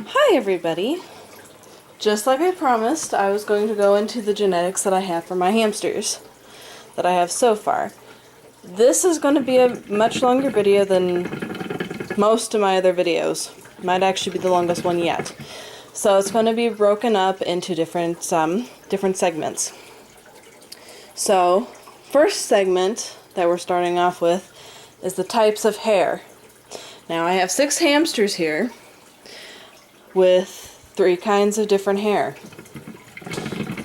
Hi everybody! Just like I promised, I was going to go into the genetics that I have for my hamsters that I have so far. This is going to be a much longer video than most of my other videos. Might actually be the longest one yet. So it's going to be broken up into different segments. So, first segment that we're starting off with is the types of hair. Now I have 6 hamsters here with 3 kinds of different hair.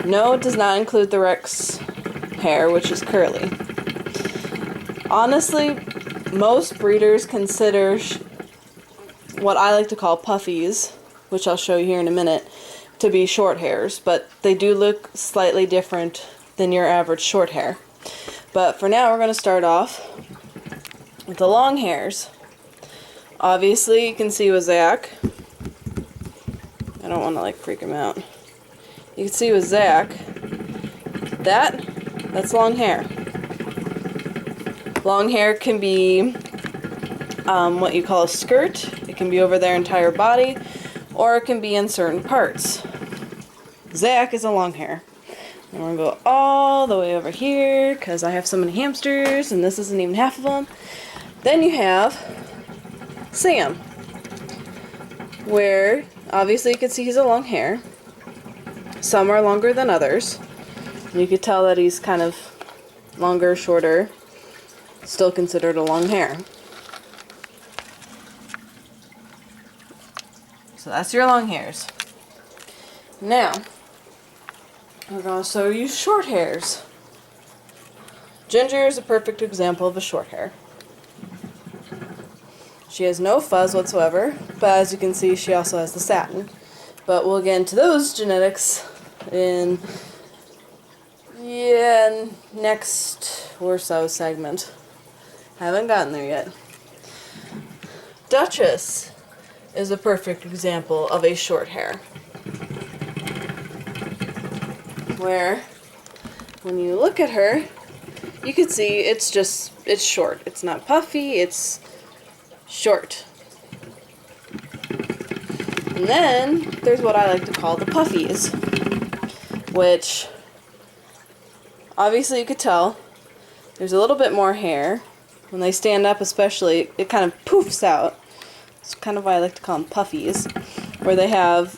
No, it does not include the Rex hair, which is curly. Honestly, most breeders consider what I like to call puffies, which I'll show you here in a minute, to be short hairs, but they do look slightly different than your average short hair. But for now, we're going to start off with the long hairs. Obviously, you can see with Zach, I don't want to freak him out. You can see with Zach, that's long hair. Long hair can be what you call a skirt. It can be over their entire body, or it can be in certain parts. Zach is a long hair. And we're going to go all the way over here, because I have so many hamsters, and this isn't even half of them. Then you have Sam, where obviously you can see he's a long hair. Some are longer than others. You could tell that he's kind of longer, shorter, still considered a long hair. So that's your long hairs. Now, we're going to show you short hairs. Ginger is a perfect example of a short hair. She has no fuzz whatsoever, but as you can see, she also has the satin. But we'll get into those genetics in next or so segment. Haven't gotten there yet. Duchess is a perfect example of a short hair, where when you look at her, you can see it's short. It's not puffy, it's short. And then there's what I like to call the puffies, which obviously you could tell there's a little bit more hair. When they stand up especially, it kind of poofs out. It's kind of why I like to call them puffies, where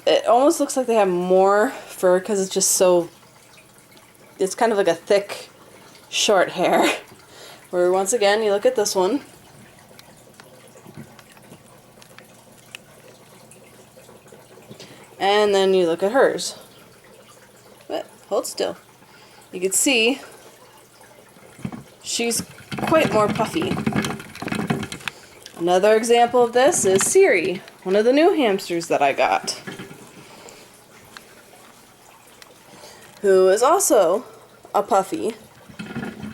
it almost looks like they have more fur because it's just it's kind of like a thick, short hair. Where once again, you look at this one, and then you look at hers. But hold still. You can see she's quite more puffy. Another example of this is Siri, one of the new hamsters that I got, who is also a puffy,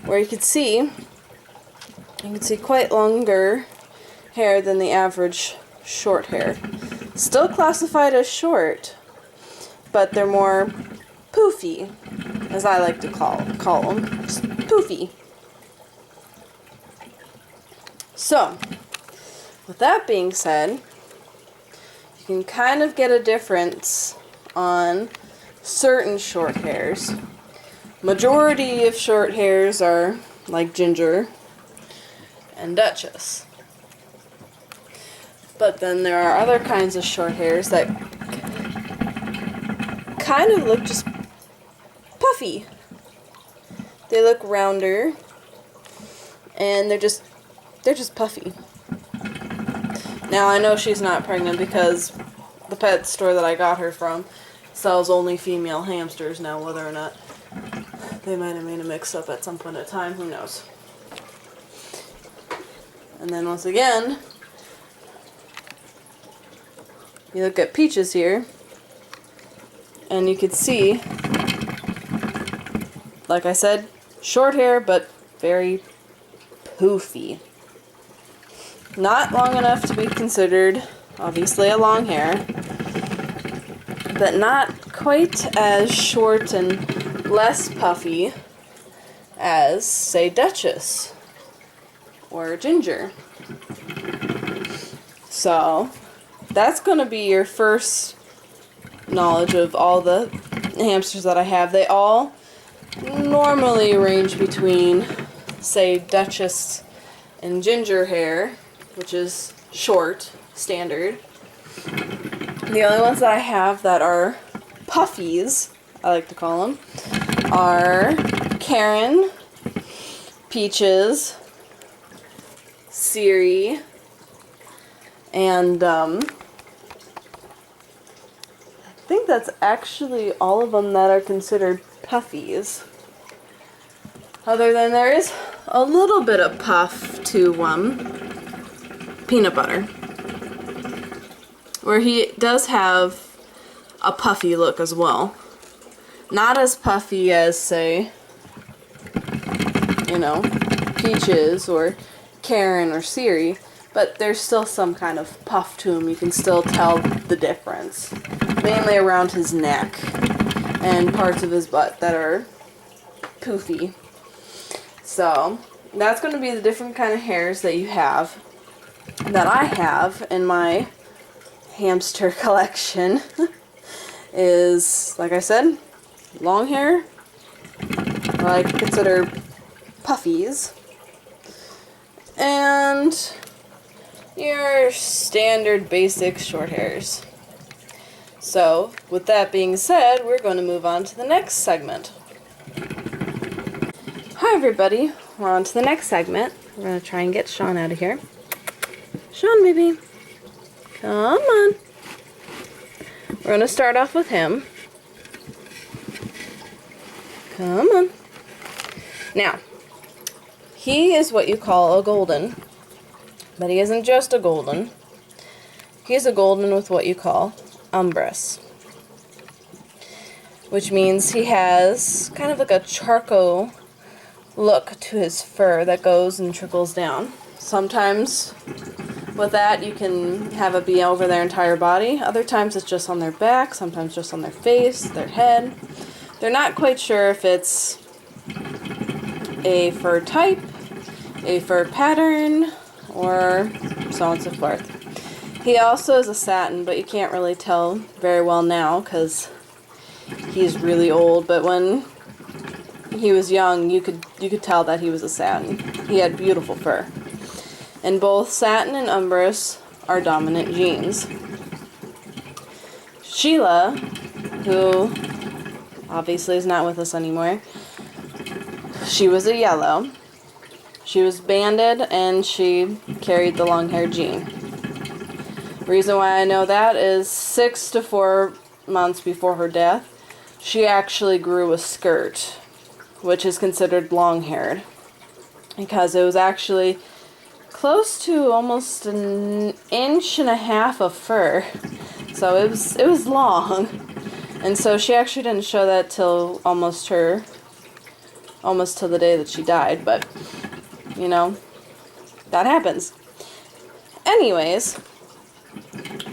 where you can see quite longer hair than the average short hair. Still classified as short, but they're more poofy, as I like to call them. Just poofy. So, with that being said, you can kind of get a difference on certain short hairs. Majority of short hairs are like Ginger and Duchess. But then there are other kinds of short hairs that kind of look just puffy. They look rounder, and they're just puffy. Now I know she's not pregnant because the pet store that I got her from sells only female hamsters now. Whether or not they might have made a mix-up at some point in time, who knows. And then once again, you look at Peaches here, and you can see, like I said, short hair, but very poofy. Not long enough to be considered, obviously, a long hair, but not quite as short and less puffy as, say, Duchess or Ginger. So, that's going to be your first knowledge of all the hamsters that I have. They all normally range between, say, Duchess and Ginger hair, which is short, standard. The only ones that I have that are puffies, I like to call them, are Karen, Peaches, Siri, and I think that's actually all of them that are considered puffies. Other than there is a little bit of puff to Peanut Butter, where he does have a puffy look as well. Not as puffy as, say, you know, Peaches or Karen or Siri, but there's still some kind of puff to him. You can still tell the difference. Mainly around his neck and parts of his butt that are poofy. So, that's going to be the different kind of hairs that you have, that I have in my hamster collection. Is, like I said, long hair, or I consider puffies, and your standard basic short hairs. So, with that being said, we're going to move on to the next segment. Hi everybody, we're on to the next segment. We're going to try and get Sean out of here. Sean, baby, come on. We're going to start off with him. Come on. Now, he is what you call a golden, but he isn't just a golden. He's a golden with what you call umbrous, which means he has kind of like a charcoal look to his fur that goes and trickles down. Sometimes with that you can have it be over their entire body. Other times it's just on their back, sometimes just on their face, their head. They're not quite sure if it's a fur type, a fur pattern, or so on and so forth. He also is a satin, but you can't really tell very well now because he's really old, but when he was young, you could tell that he was a satin. He had beautiful fur. And both satin and umbrous are dominant genes. Sheila, who obviously is not with us anymore, she was a yellow. She was banded and she carried the long hair gene. Reason why I know that is 6 to 4 months before her death, she actually grew a skirt, which is considered long-haired, because it was actually close to almost 1.5 inches of fur, so it was long, and so she actually didn't show that till almost till the day that she died, but you know, that happens. Anyways,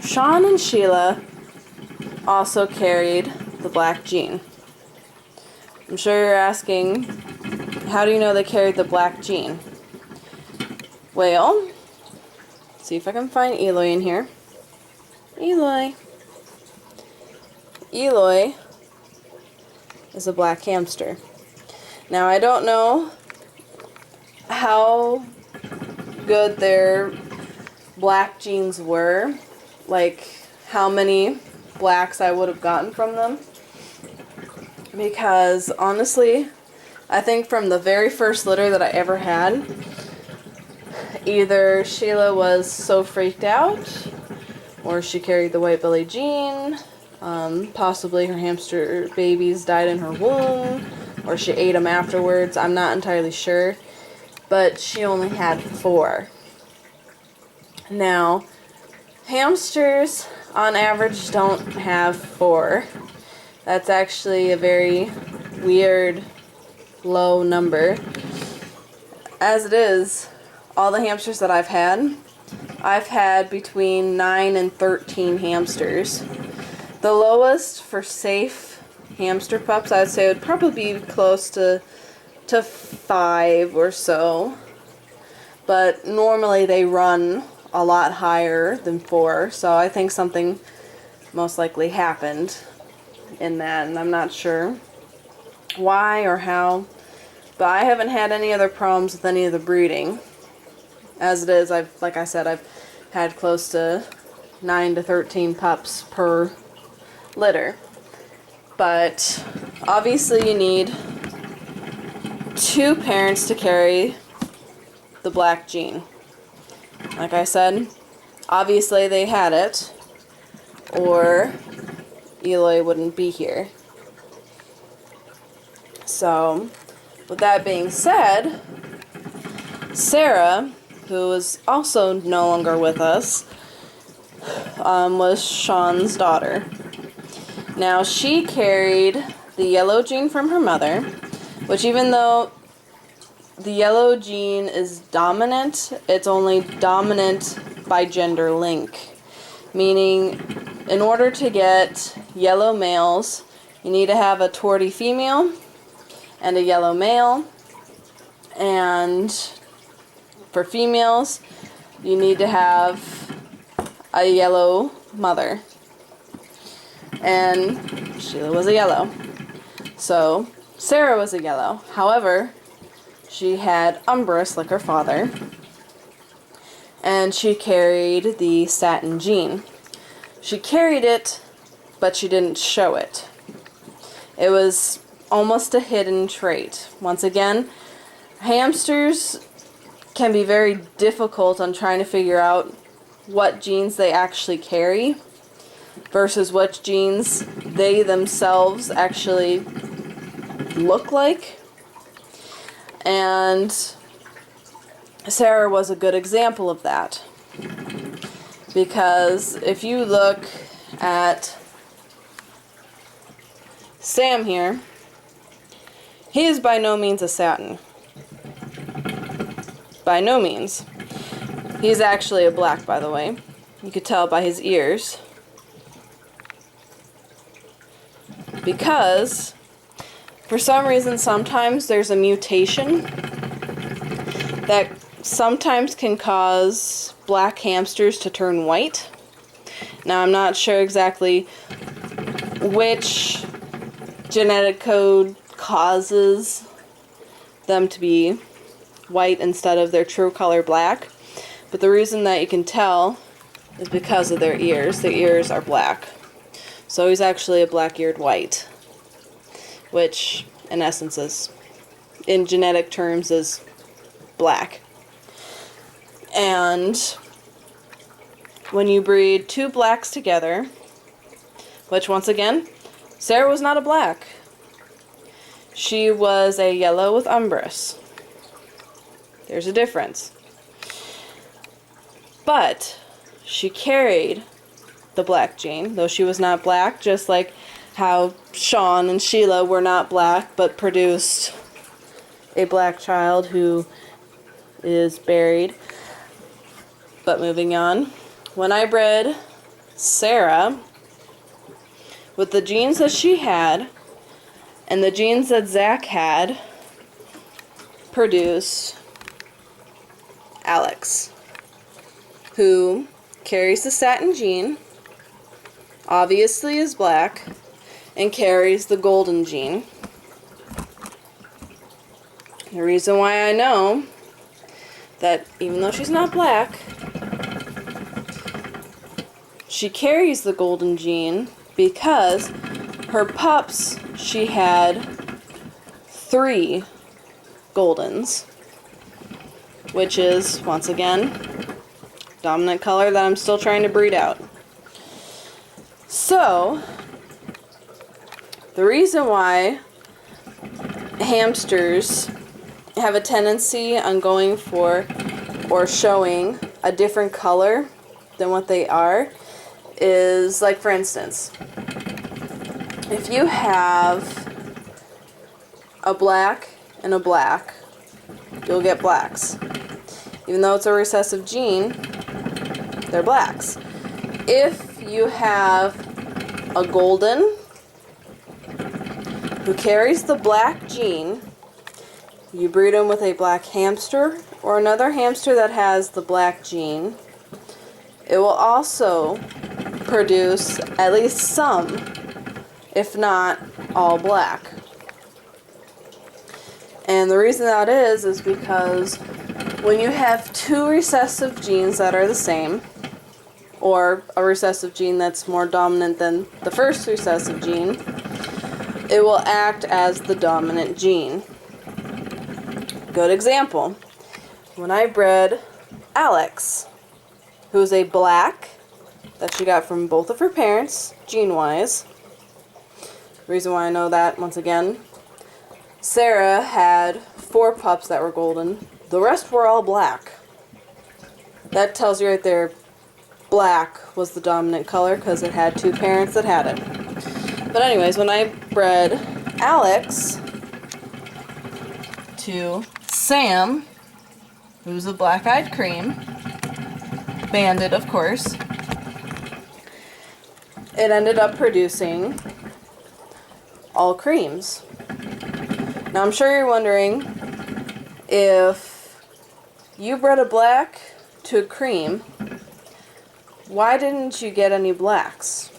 Sean and Sheila also carried the black gene. I'm sure you're asking, how do you know they carried the black gene? Well, see if I can find Eloy in here. Eloy. Eloy is a black hamster. Now, I don't know how good their black genes were, like how many blacks I would have gotten from them, because honestly, I think from the very first litter that I ever had, either Sheila was so freaked out, or she carried the white belly gene, possibly her hamster babies died in her womb, or she ate them afterwards. I'm not entirely sure, but she only had 4. Now, hamsters on average don't have 4. That's actually a very weird low number. As it is, all the hamsters that I've had between 9 and 13 hamsters. The lowest for safe hamster pups, I would say, would probably be close to 5 or so. But normally they run a lot higher than 4, so I think something most likely happened in that, and I'm not sure why or how, but I haven't had any other problems with any of the breeding. As it is, like I said, I've had close to 9 to 13 pups per litter. But obviously you need 2 parents to carry the black gene. Like I said, obviously they had it, or Eloy wouldn't be here. So, with that being said, Sarah, who is also no longer with us, was Sean's daughter. Now, she carried the yellow gene from her mother, which even though the yellow gene is dominant, it's only dominant by gender link. Meaning, in order to get yellow males, you need to have a tortie female and a yellow male. And for females, you need to have a yellow mother. And Sheila was a yellow. So, Sarah was a yellow. However, she had Umbrus like her father, and she carried the satin gene. She carried it, but she didn't show it. It was almost a hidden trait. Once again, hamsters can be very difficult on trying to figure out what genes they actually carry versus what genes they themselves actually look like. And Sarah was a good example of that. Because if you look at Sam here, he is by no means a satin. By no means. He's actually a black, by the way. You could tell by his ears. Because for some reason, sometimes there's a mutation that sometimes can cause black hamsters to turn white. Now, I'm not sure exactly which genetic code causes them to be white instead of their true color black, but the reason that you can tell is because of their ears. The ears are black. So he's actually a black-eared white, which in essence is, in genetic terms, is black. And when you breed 2 blacks together, which once again, Sarah was not a black. She was a yellow with Umbrus. There's a difference. But she carried the black gene, though she was not black, just like how Sean and Sheila were not black, but produced a black child who is buried. But moving on, when I bred Sarah with the genes that she had and the genes that Zach had, produced Alex, who carries the satin gene, obviously is black, and carries the golden gene. The reason why I know that even though she's not black, she carries the golden gene because her pups, she had 3 goldens, which is, once again, dominant color that I'm still trying to breed out. So, the reason why hamsters have a tendency on going for or showing a different color than what they are is, like, for instance, if you have a black and a black, you'll get blacks. Even though it's a recessive gene, they're blacks. If you have a golden who carries the black gene, you breed them with a black hamster or another hamster that has the black gene, it will also produce at least some, if not all, black. And the reason that is because when you have two recessive genes that are the same, or a recessive gene that's more dominant than the first recessive gene, it will act as the dominant gene. Good example. When I bred Alex, who's a black that she got from both of her parents, gene-wise. The reason why I know that, once again, Sarah had 4 pups that were golden. The rest were all black. That tells you right there, black was the dominant color because it had 2 parents that had it. But anyways, when I bred Alex to Sam, who's a black-eyed cream, banded of course, it ended up producing all creams. Now I'm sure you're wondering, if you bred a black to a cream, why didn't you get any blacks?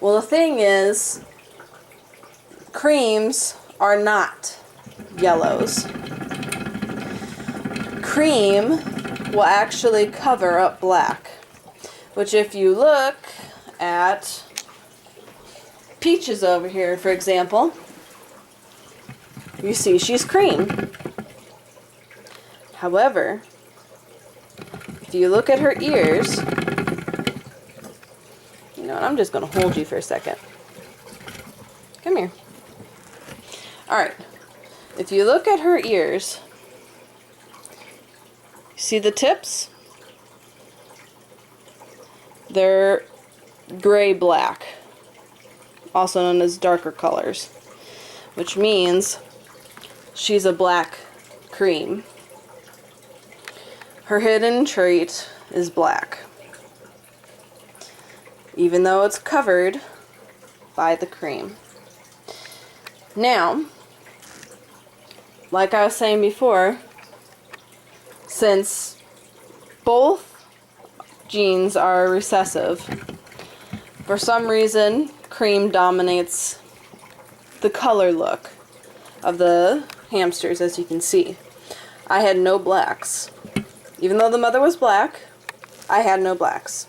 Well, the thing is, creams are not yellows. Cream will actually cover up black, which if you look at Peaches over here, for example, you see she's cream. However, if you look at her ears, you know what, I'm just going to hold you for a second. Come here. Alright, if you look at her ears, see the tips? They're gray-black, also known as darker colors, which means she's a black cream. Her hidden trait is black, even though it's covered by the cream. Now, like I was saying before, since both genes are recessive, for some reason cream dominates the color look of the hamsters, as you can see. I had no blacks. Even though the mother was black, I had no blacks.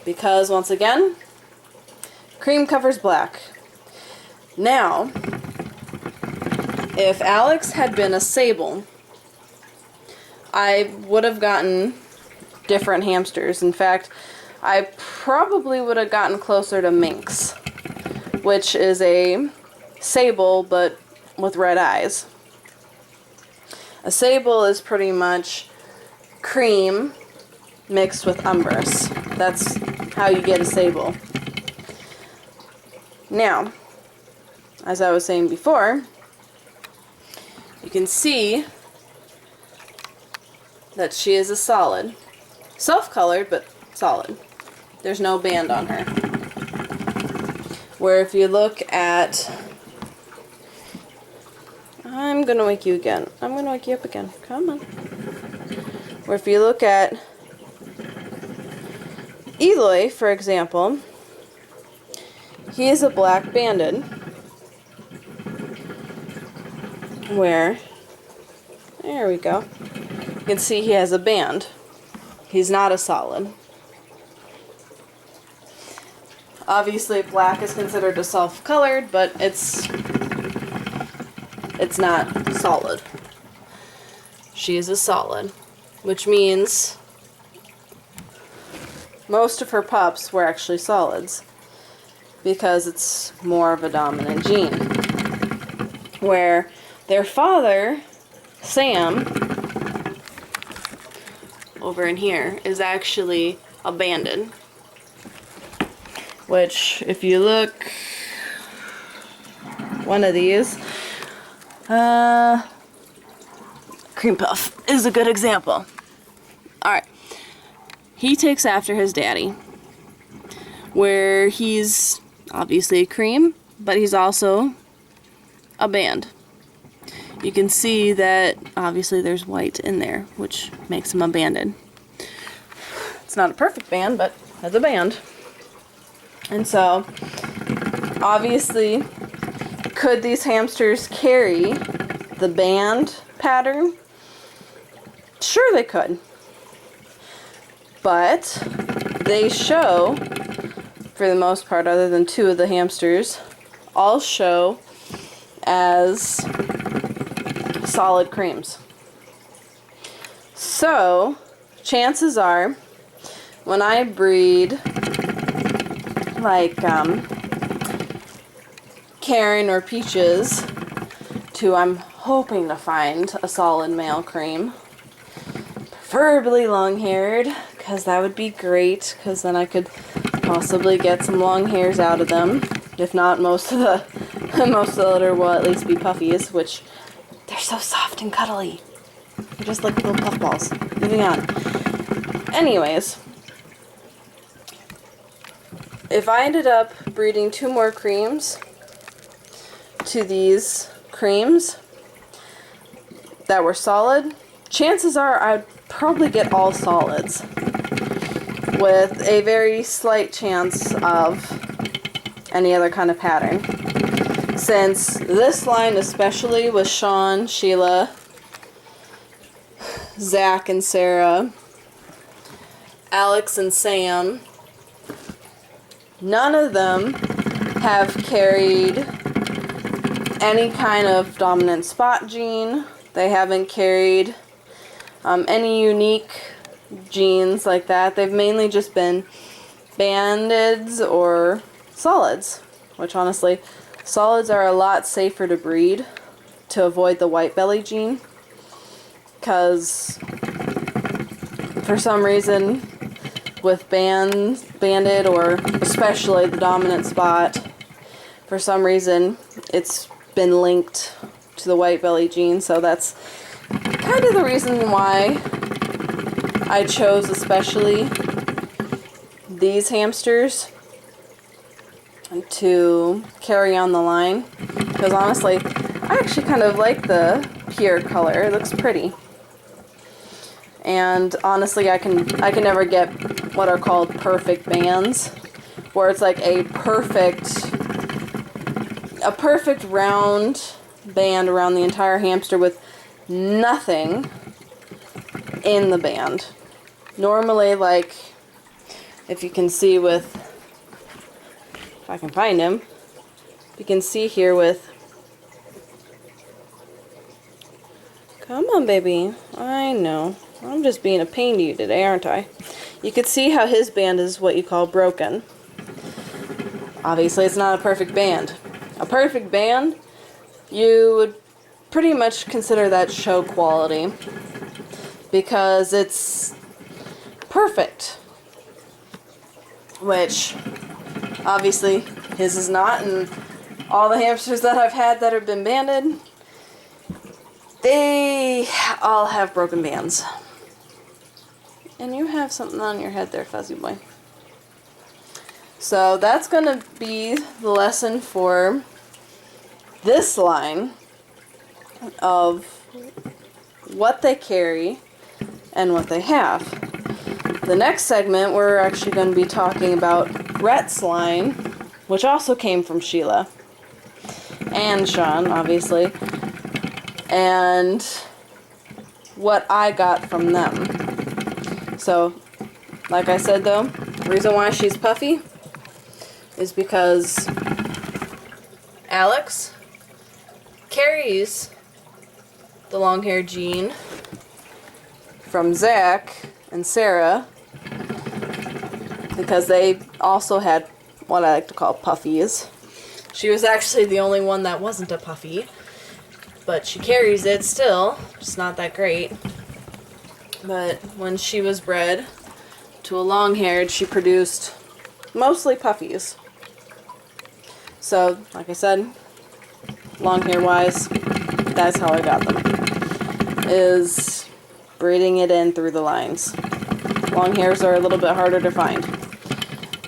Because, once again, cream covers black. Now, if Alex had been a sable, I would have gotten different hamsters. In fact, I probably would have gotten closer to minx, which is a sable but with red eyes. A sable is pretty much cream mixed with umbrous. That's how you get a sable. Now, as I was saying before, you can see that she is a solid. Self-colored, but solid. There's no band on her. Where if you look at... I'm going to wake you again. I'm going to wake you up again. Come on. Where if you look at Eloy, for example, he is a black banded. Where, there we go. You can see he has a band. He's not a solid. Obviously, black is considered a self-colored, but it's not solid. She is a solid, which means most of her pups were actually solids because it's more of a dominant gene. Where their father, Sam, over in here, is actually a banded. Which, if you look, one of these, Cream Puff is a good example. Alright, he takes after his daddy, where he's obviously a cream, but he's also a band. You can see that obviously there's white in there, which makes him a banded. It's not a perfect band, but it's a band. And so, obviously, could these hamsters carry the band pattern? Sure they could. But they show, for the most part, other than 2 of the hamsters, all show as solid creams. So, chances are, when I breed like Karen or Peaches to, I'm hoping to find a solid male cream, preferably long-haired, because that would be great, because then I could possibly get some long hairs out of them. If not, most of the litter will at least be puffies, which they're so soft and cuddly. They're just like little puffballs. Moving on. Anyways, if I ended up breeding 2 more creams to these creams that were solid, chances are I'd probably get all solids, with a very slight chance of any other kind of pattern. Since this line especially with Sean, Sheila, Zach and Sarah, Alex and Sam, none of them have carried any kind of dominant spot gene. They haven't carried any unique genes like that. They've mainly just been bandids or solids, which honestly, solids are a lot safer to breed to avoid the white belly gene, because for some reason with banded, or especially the dominant spot, for some reason it's been linked to the white belly gene. So that's kind of the reason why I chose especially these hamsters to carry on the line, because honestly I actually kind of like the pure color. It looks pretty. And honestly, I can never get what are called perfect bands, where it's like a perfect round band around the entire hamster with nothing in the band. Normally, like, if you can see with, if I can find him, you can see here with, come on baby, I know, I'm just being a pain to you today, aren't I? You could see how his band is what you call broken. Obviously it's not a perfect band. A perfect band, you would pretty much consider that show quality, because it's perfect, which obviously his is not, and all the hamsters that I've had that have been banded, they all have broken bands. And you have something on your head there, fuzzy boy. So that's going to be the lesson for this line of what they carry and what they have. The next segment, we're actually going to be talking about Rhett's line, which also came from Sheila and Sean, obviously, and what I got from them. So, like I said though, the reason why she's puffy is because Alex carries the long hair gene from Zach and Sarah, because they also had what I like to call puffies. She was actually the only one that wasn't a puffy, but she carries it still, just not that great. But when she was bred to a long-haired, she produced mostly puffies. So, like I said, long-hair wise, that's how I got them, is breeding it in through the lines. Long hairs are a little bit harder to find.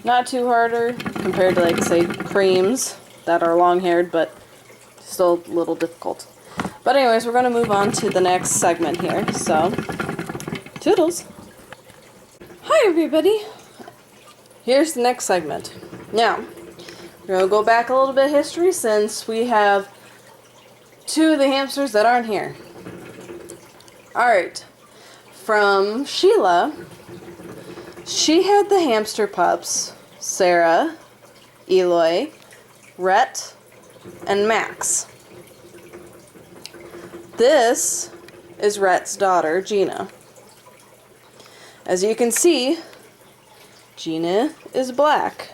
Not too harder compared to, like, say, creams that are long-haired, but still a little difficult. But anyways, we're going to move on to the next segment here, so toodles. Hi everybody! Here's the next segment. Now, we're going to go back a little bit of history since we have two of the hamsters that aren't here. Alright, from Sheila, she had the hamster pups, Sarah, Eloy, Rhett, and Max. This is Rhett's daughter, Gina. As you can see, Gina is black.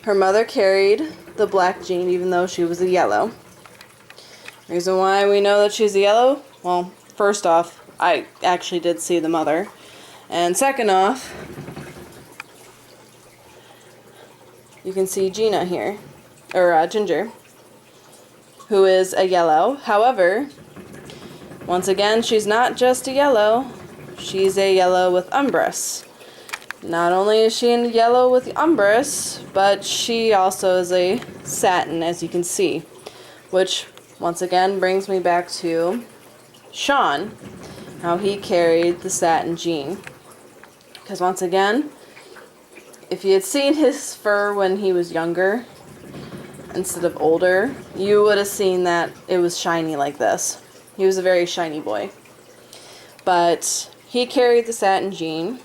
Her mother carried the black gene even though she was a yellow. Reason why we know that she's a yellow? Well, first off, I actually did see the mother. And second off, you can see Gina here, or Ginger, who is a yellow. However, once again, she's not just a yellow, she's a yellow with umbrus. Not only is she in yellow with umbrus, but she also is a satin, as you can see, which once again brings me back to Sean, how he carried the satin gene. Because once again, if you had seen his fur when he was younger instead of older, you would have seen that it was shiny like this. He was a very shiny boy. But he carried the satin gene,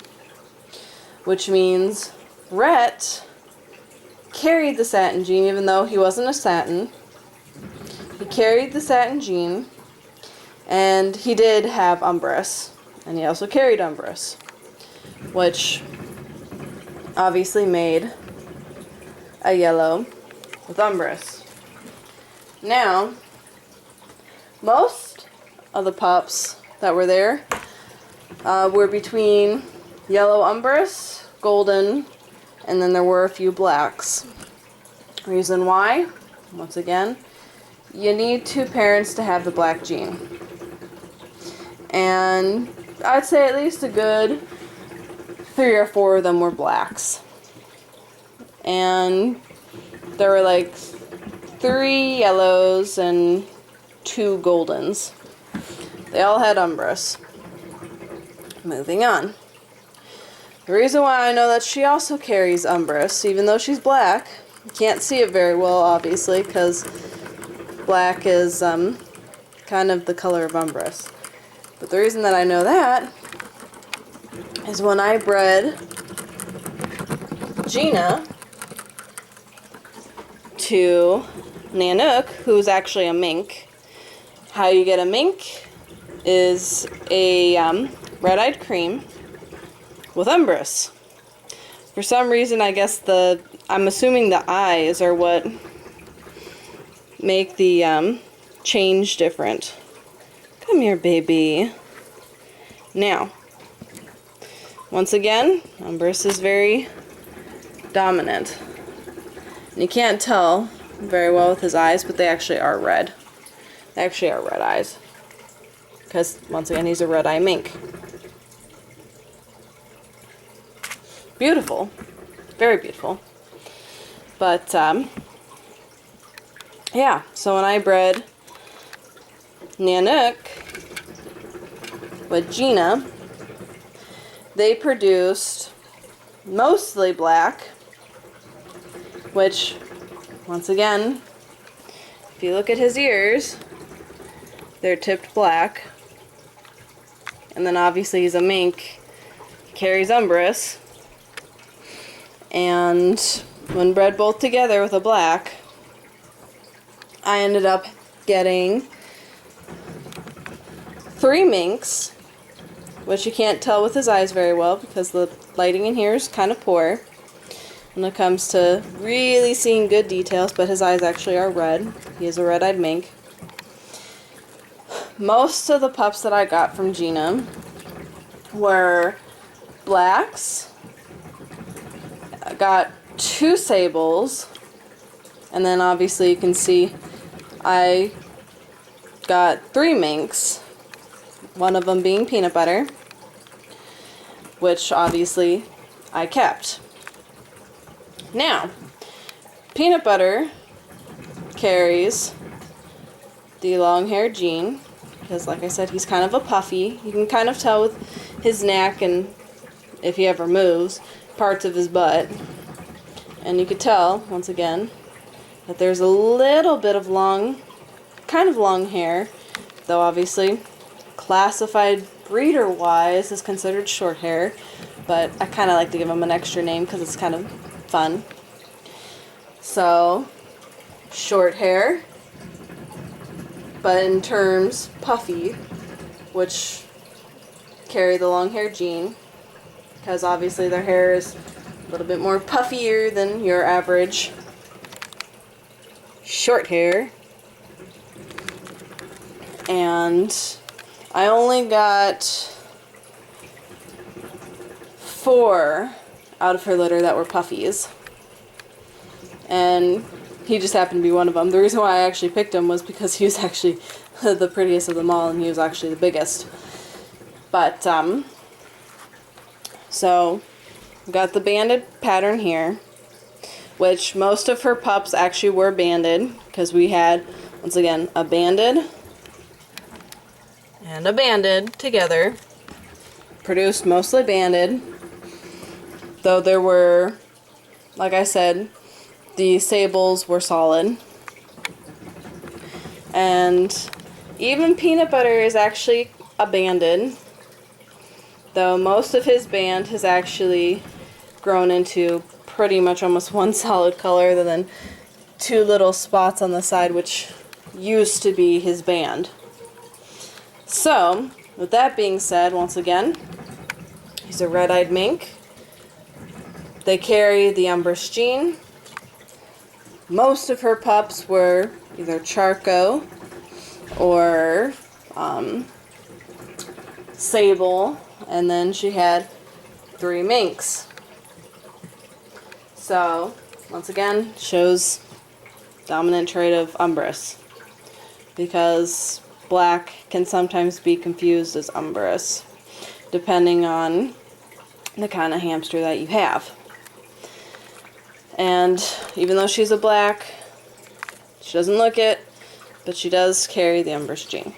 which means Rhett carried the satin gene even though he wasn't a satin. He carried the satin gene, and he did have umbrus, and he also carried umbrus, which obviously made a yellow with umbrus. Now, most of the pups that were there were between yellow umbrus, golden, and then there were a few blacks. Reason why? Once again, you need two parents to have the black gene. And I'd say at least a good 3 or 4 of them were blacks. And there were like 3 yellows and 2 goldens. They all had umbrus. Moving on. The reason why I know that she also carries umbrus, even though she's black, you can't see it very well obviously because black is kind of the color of umbrus. But the reason that I know that is when I bred Gina to Nanook, who's actually a mink. How you get a mink is a red-eyed cream with umbrus. For some reason, I guess I'm assuming the eyes are what make the change different. Come here, baby. Now, once again, umbrus is very dominant. And you can't tell very well with his eyes, but they actually are red. They actually are red eyes. Because, once again, he's a red-eye mink. Beautiful. Very beautiful. But, yeah. So when I bred Nanook with Gina, they produced mostly black, which, once again, if you look at his ears, they're tipped black. And then obviously he's a mink, he carries umbrus. And when bred both together with a black, I ended up getting 3 minks, which you can't tell with his eyes very well because the lighting in here is kind of poor when it comes to really seeing good details, but his eyes actually are red. He is a red-eyed mink. Most of the pups that I got from Gina were blacks. I got 2 sables, and then obviously you can see I got 3 minks, one of them being peanut butter, which obviously I kept. Now, peanut butter carries the long-haired gene, because like I said, he's kind of a puffy. You can kind of tell with his neck and if he ever moves, parts of his butt. And you could tell, once again, that there's a little bit of kind of long hair, though obviously classified breeder-wise is considered short hair, but I kind of like to give him an extra name because it's kind of fun. So, short hair, but in terms puffy, which carry the long hair gene, because obviously their hair is a little bit more puffier than your average short hair. And I only got 4 out of her litter that were puffies, and he just happened to be one of them. The reason why I actually picked him was because he was actually the prettiest of them all, and he was actually the biggest. But so we got the banded pattern here, which most of her pups actually were banded, because we had, once again, a banded and a banded together, produced mostly banded, though there were, like I said, the sables were solid. And even Peanut Butter is actually a banded, though most of his band has actually grown into pretty much almost one solid color, other than 2 little spots on the side, which used to be his band. So, with that being said, once again, he's a red-eyed mink. They carry the Umbrus gene. Most of her pups were either Charco or Sable, and then she had 3 minks. So, once again, shows dominant trait of Umbrus, because black can sometimes be confused as Umbrus, depending on the kind of hamster that you have. And even though she's a black, she doesn't look it, but she does carry the Umbrus gene.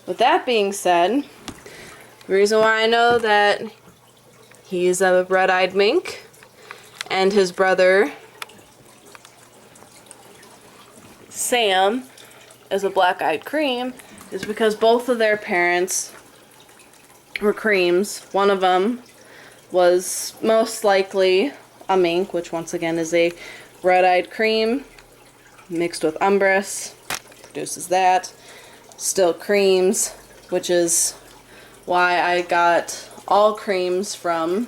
With that being said, the reason why I know that he's a red-eyed mink and his brother Sam is a black-eyed cream is because both of their parents were creams. One of them was most likely a mink, which once again is a red-eyed cream mixed with Umbrus, produces that. Still creams, which is why I got all creams from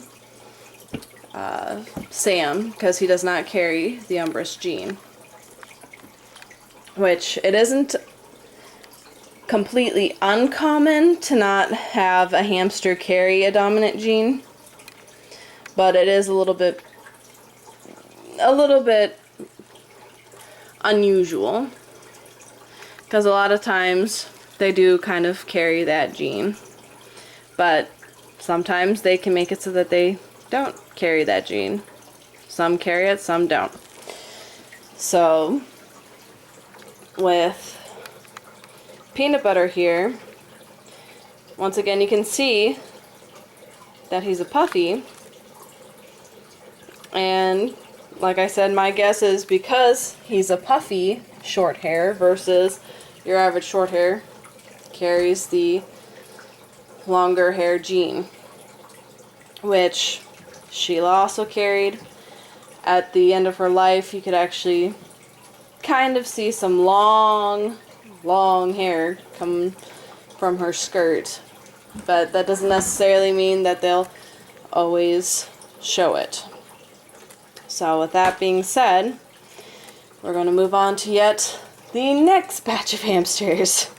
Sam, because he does not carry the Umbrus gene. Which, it isn't completely uncommon to not have a hamster carry a dominant gene, but it is a little bit unusual, because a lot of times they do kind of carry that gene, but sometimes they can make it so that they don't carry that gene. Some carry it, some don't. So with Peanut Butter here, once again you can see that he's a puffy, and like I said, my guess is because he's a puffy short hair versus your average short hair carries the longer hair gene, which Sheila also carried. At the end of her life, you could actually kind of see some long hair come from her skirt, but that doesn't necessarily mean that they'll always show it. So with that being said, we're going to move on to yet the next batch of hamsters.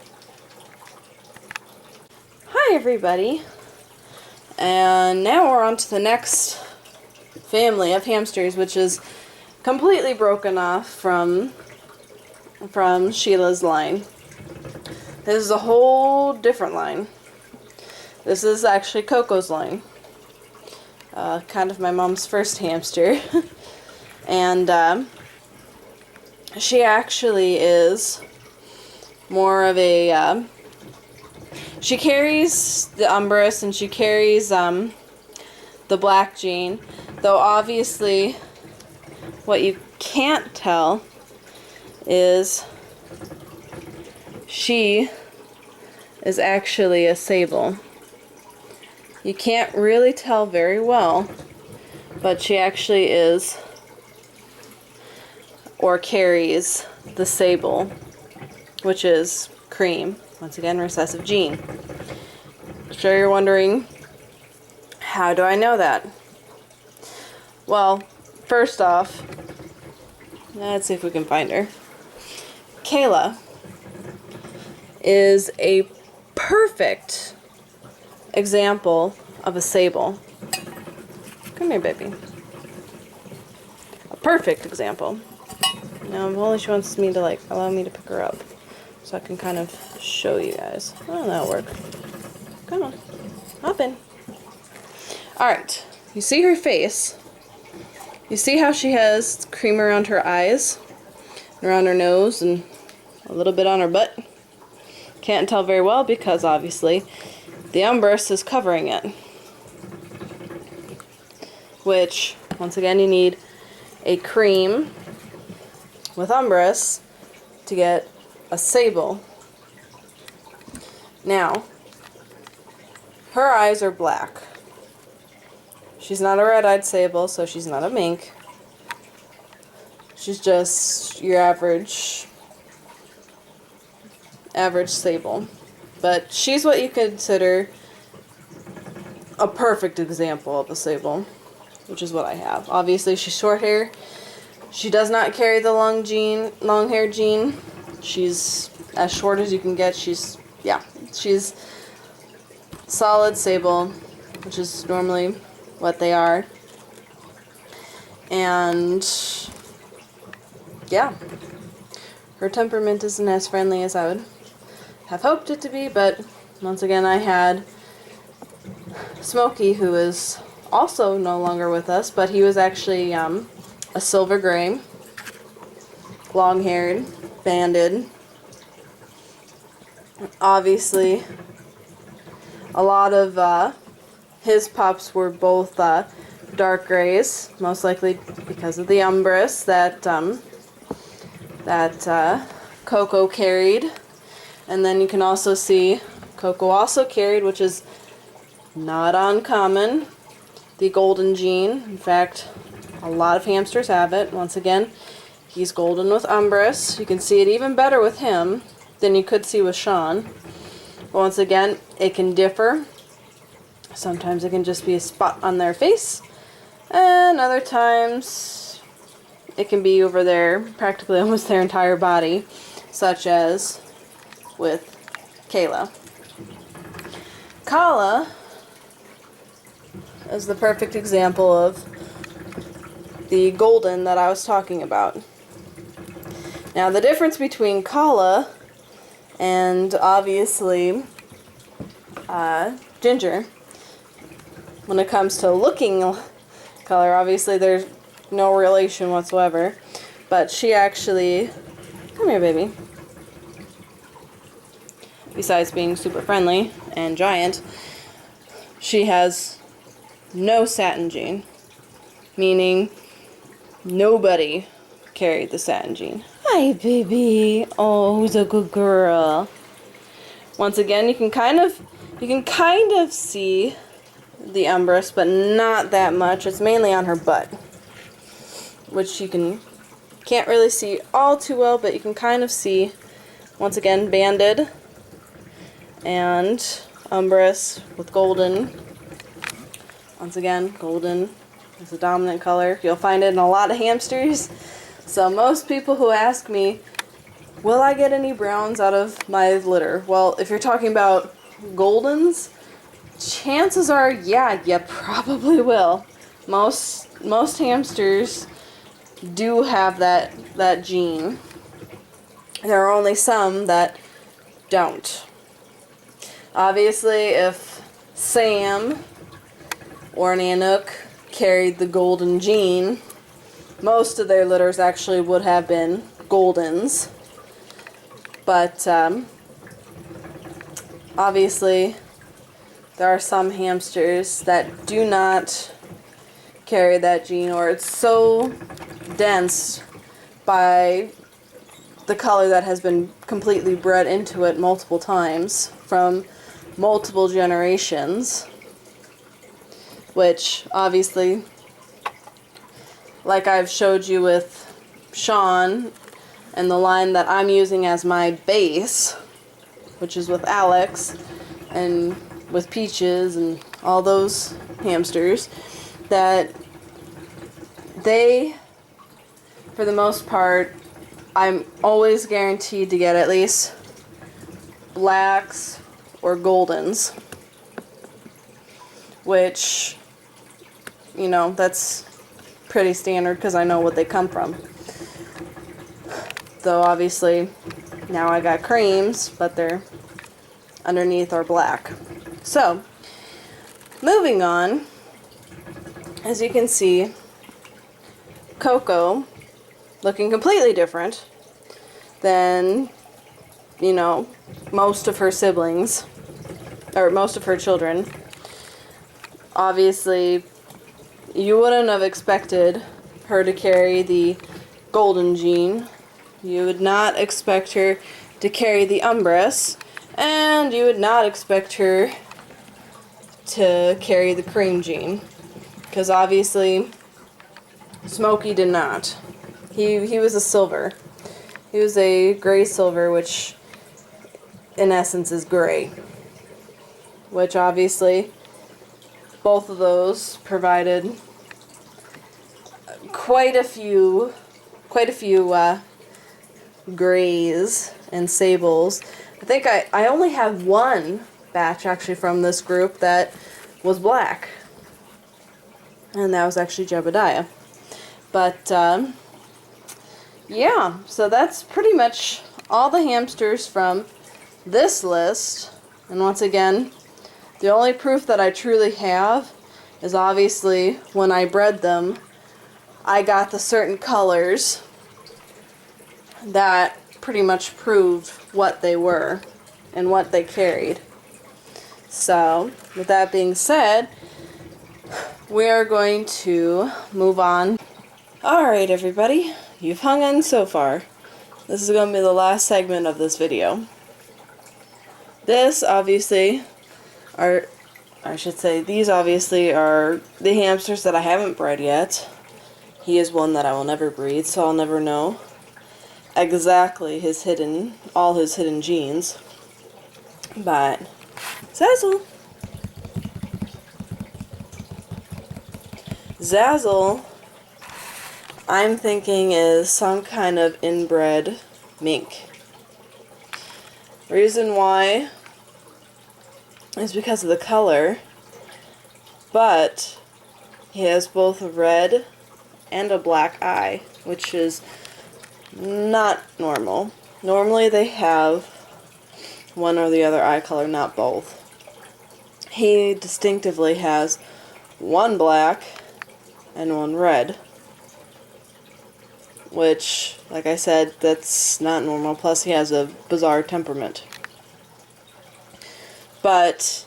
Hi everybody, and now we're on to the next family of hamsters, which is completely broken off from Sheila's line. This is a whole different line. This is actually Coco's line. Kind of my mom's first hamster. And she actually is more of a she carries the Umbrus, and she carries the black gene, though obviously what you can't tell is she is actually a sable. You can't really tell very well, but she actually is, or carries, the sable, which is cream. Once again, recessive gene. I'm sure you're wondering, how do I know that? Well, first off, let's see if we can find her. Kayla is a perfect example of a sable. Come here, baby. A perfect example. Now, if only she wants me to, like, allow me to pick her up, so I can kind of show you guys. Oh, that'll work. Come on. Hop in. Alright. You see her face. You see how she has cream around her eyes, around her nose, and a little bit on her butt? Can't tell very well because, obviously, the umbrus is covering it. Which, once again, you need a cream with umbrus to get a sable. Now, her eyes are black. She's not a red-eyed sable, so she's not a mink. She's just your average sable. But she's what you consider a perfect example of a sable, which is what I have. Obviously, she's short hair. She does not carry the long hair gene. She's as short as you can get. She's solid sable, which is normally what they are. And yeah, her temperament isn't as friendly as I would have hoped it to be, but once again, I had Smokey, who is also no longer with us, but he was actually a silver gray, long-haired, banded. Obviously, a lot of his pups were both dark grays, most likely because of the umbrus that Coco carried. And then you can also see Coco also carried, which is not uncommon, the golden gene. In fact, a lot of hamsters have it. Once again, he's golden with umbrus. You can see it even better with him than you could see with Sean. But once again, it can differ. Sometimes it can just be a spot on their face, and other times it can be over there, practically almost their entire body, such as with Kayla. Kala is the perfect example of the golden that I was talking about. Now, the difference between Kala and obviously Ginger, when it comes to looking color, obviously there's no relation whatsoever, but she actually, come here, baby. Besides being super friendly and giant, she has no satin gene, meaning nobody carried the satin gene. Hi, baby. Oh, who's a good girl? Once again, you can kind of see the umbrus, but not that much. It's mainly on her butt, which you can't really see all too well, but you can kind of see. Once again, banded and umbrus with golden. Once again, golden is the dominant color. You'll find it in a lot of hamsters. So most people who ask me, will I get any browns out of my litter? Well, if you're talking about goldens, chances are, yeah, you probably will. Most hamsters do have that gene. There are only some that don't. Obviously, if Sam or Nanook carried the golden gene, most of their litters actually would have been goldens. But obviously, there are some hamsters that do not carry that gene, or it's so dense by the color that has been completely bred into it multiple times from multiple generations, which obviously, like I've showed you with Sean and the line that I'm using as my base, which is with Alex and with Peaches and all those hamsters, that they, for the most part, I'm always guaranteed to get at least blacks or goldens, which, you know, that's pretty standard because I know what they come from. Though obviously now I got creams, but they're underneath are black. So, moving on, as you can see, Coco looking completely different than, you know, most of her siblings, or most of her children. Obviously, you wouldn't have expected her to carry the golden gene. You would not expect her to carry the umbrus, and you would not expect her to carry the cream gene, because obviously Smokey did not. He was a silver. He was a gray silver, which in essence is gray, which obviously both of those provided quite a few grays and sables. I think I only have one batch actually from this group that was black, and that was actually Jebediah. But yeah, so that's pretty much all the hamsters from this list. And once again, the only proof that I truly have is obviously when I bred them, I got the certain colors that pretty much proved what they were and what they carried. So, with that being said, we are going to move on. Alright everybody, you've hung in so far. This is going to be the last segment of this video. This obviously are, I should say, these obviously are the hamsters that I haven't bred yet. He is one that I will never breed, so I'll never know exactly all his hidden genes. But Zazzle, I'm thinking is some kind of inbred mink. Reason why is because of the color, but he has both a red and a black eye, which is not normal. Normally they have one or the other eye color, not both. He distinctively has one black and one red, which, like I said, that's not normal. Plus he has a bizarre temperament. But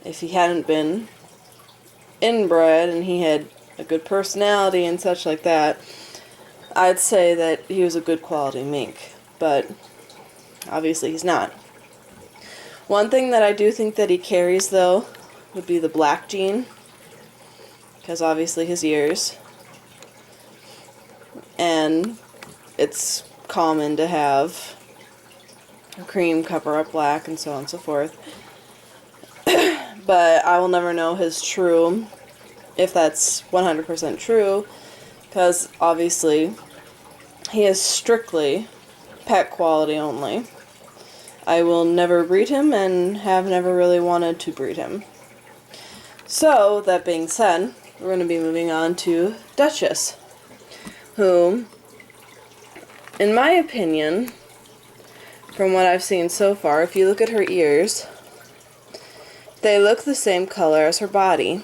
if he hadn't been inbred and he had a good personality and such like that, I'd say that he was a good quality mink. But obviously he's not. One thing that I do think that he carries, though, would be the black gene, because obviously his ears, and it's common to have a cream cover up black and so on and so forth. But I will never know his true, if that's 100% true, because obviously he is strictly pet quality only. I will never breed him and have never really wanted to breed him. So, that being said, we're going to be moving on to Duchess, who, in my opinion, from what I've seen so far, if you look at her ears, they look the same color as her body.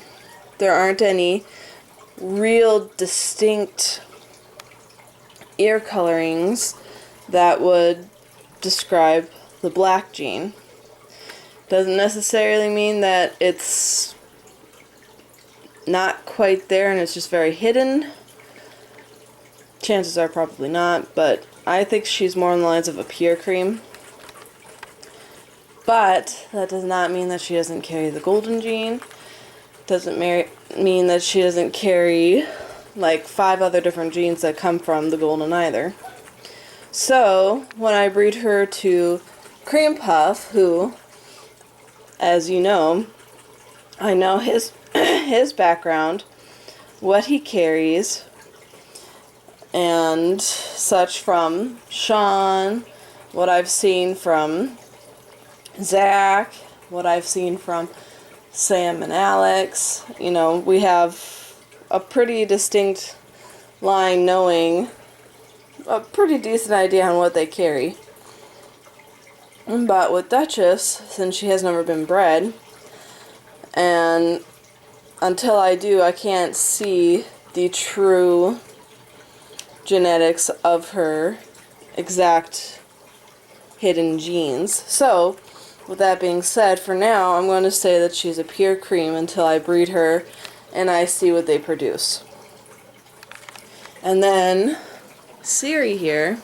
There aren't any real distinct ear colorings that would describe the black gene. Doesn't necessarily mean that it's not quite there and it's just very hidden. Chances are probably not, but I think she's more on the lines of a pure cream. But that does not mean that she doesn't carry the golden gene. Doesn't mean that she doesn't carry like 5 other different genes that come from the golden either. So when I breed her to Cream Puff, who, as you know, I know his his background, what he carries, and such from Sean, what I've seen from Zach, what I've seen from Sam and Alex. You know, we have a pretty distinct line knowing a pretty decent idea on what they carry. But with Duchess, since she has never been bred, and until I do, I can't see the true genetics of her exact hidden genes. So, with that being said, for now, I'm going to say that she's a pure cream until I breed her and I see what they produce. And then, Siri here,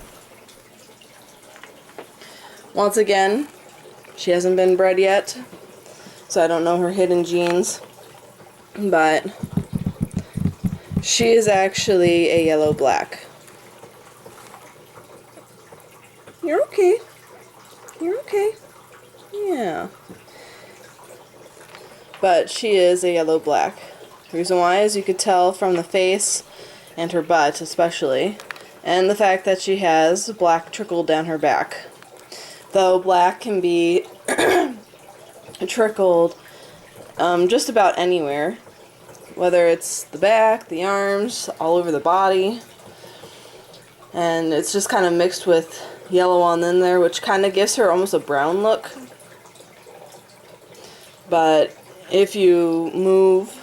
once again, she hasn't been bred yet, so I don't know her hidden genes, but she is actually a yellow-black. You're okay. You're okay. Yeah. But she is a yellow-black. The reason why is you could tell from the face and her butt especially, and the fact that she has black trickled down her back. Though black can be trickled just about anywhere, whether it's the back, the arms, all over the body, and it's just kind of mixed with yellow on in there, which kind of gives her almost a brown look. But if you move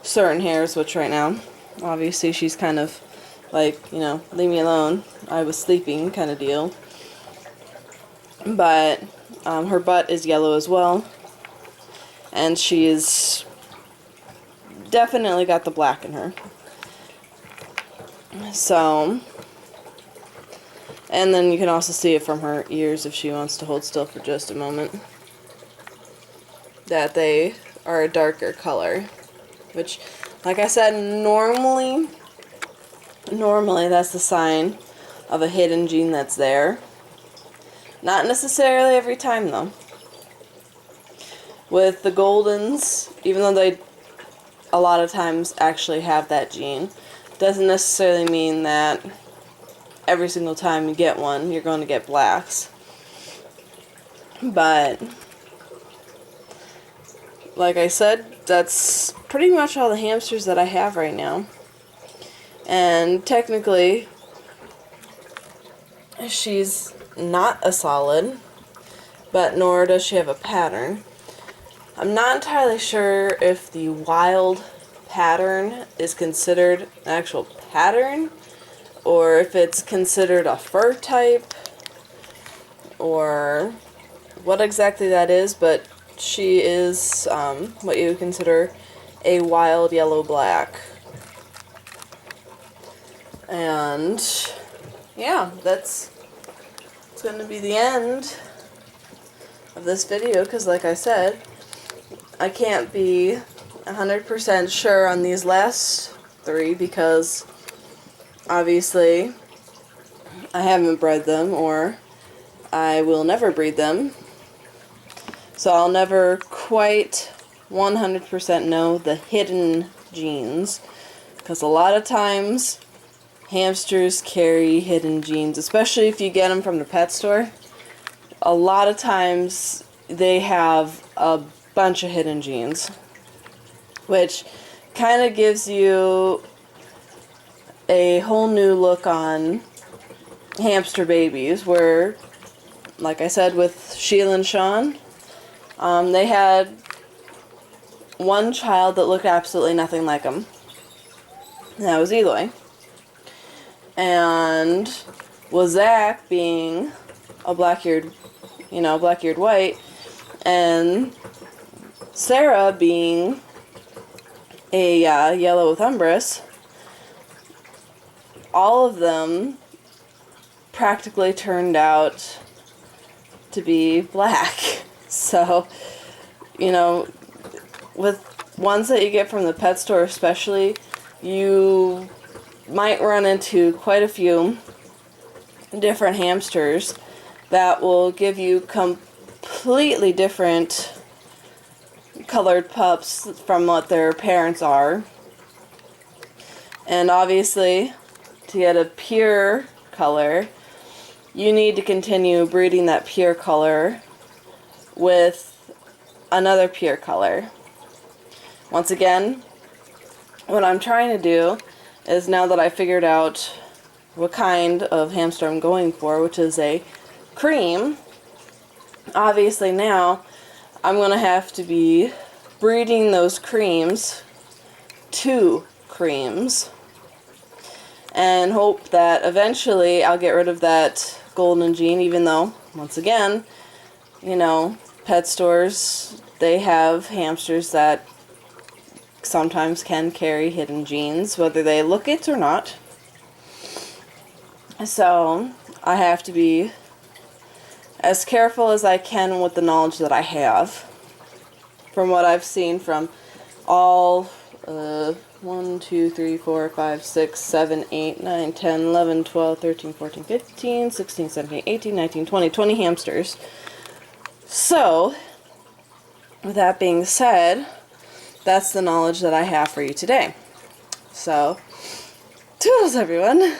certain hairs, which right now, obviously she's kind of like, you know, leave me alone, I was sleeping kind of deal. But her butt is yellow as well, and she's definitely got the black in her. So, and then you can also see it from her ears if she wants to hold still for just a moment, that they are a darker color, which, like I said, normally that's the sign of a hidden gene that's there. Not necessarily every time though. With the Goldens, even though they a lot of times actually have that gene, doesn't necessarily mean that every single time you get one you're going to get blacks. But like I said, that's pretty much all the hamsters that I have right now. And technically, she's not a solid, but nor does she have a pattern. I'm not entirely sure if the wild pattern is considered an actual pattern, or if it's considered a fur type, or what exactly that is, but she is what you would consider a wild yellow-black. And yeah, it's going to be the end of this video, because like I said, I can't be 100% sure on these last 3 because obviously I haven't bred them, or I will never breed them, so I'll never quite 100% know the hidden genes, because a lot of times hamsters carry hidden genes, especially if you get them from the pet store. A lot of times they have a bunch of hidden genes, which kind of gives you a whole new look on hamster babies, where, like I said with Sheila and Sean, they had one child that looked absolutely nothing like them, and that was Eloy. And with Zach being a black-eared white, and Sarah being a yellow with umbrus, all of them practically turned out to be black. So, you know, with ones that you get from the pet store especially, you might run into quite a few different hamsters that will give you completely different colored pups from what their parents are. And obviously, to get a pure color, you need to continue breeding that pure color with another pure color. Once again, what I'm trying to do is, now that I figured out what kind of hamster I'm going for, which is a cream, obviously now I'm going to have to be breeding those creams to creams and hope that eventually I'll get rid of that golden gene, even though, once again, you know, pet stores, they have hamsters that sometimes can carry hidden genes, whether they look it or not. So I have to be as careful as I can with the knowledge that I have from what I've seen from all 1, 2, 3, 4, 5, 6, 7, 8, 9, 10, 11, 12, 13, 14, 15, 16, 17, 18, 19, 20 hamsters. So, with that being said, that's the knowledge that I have for you today. So, toodles everyone!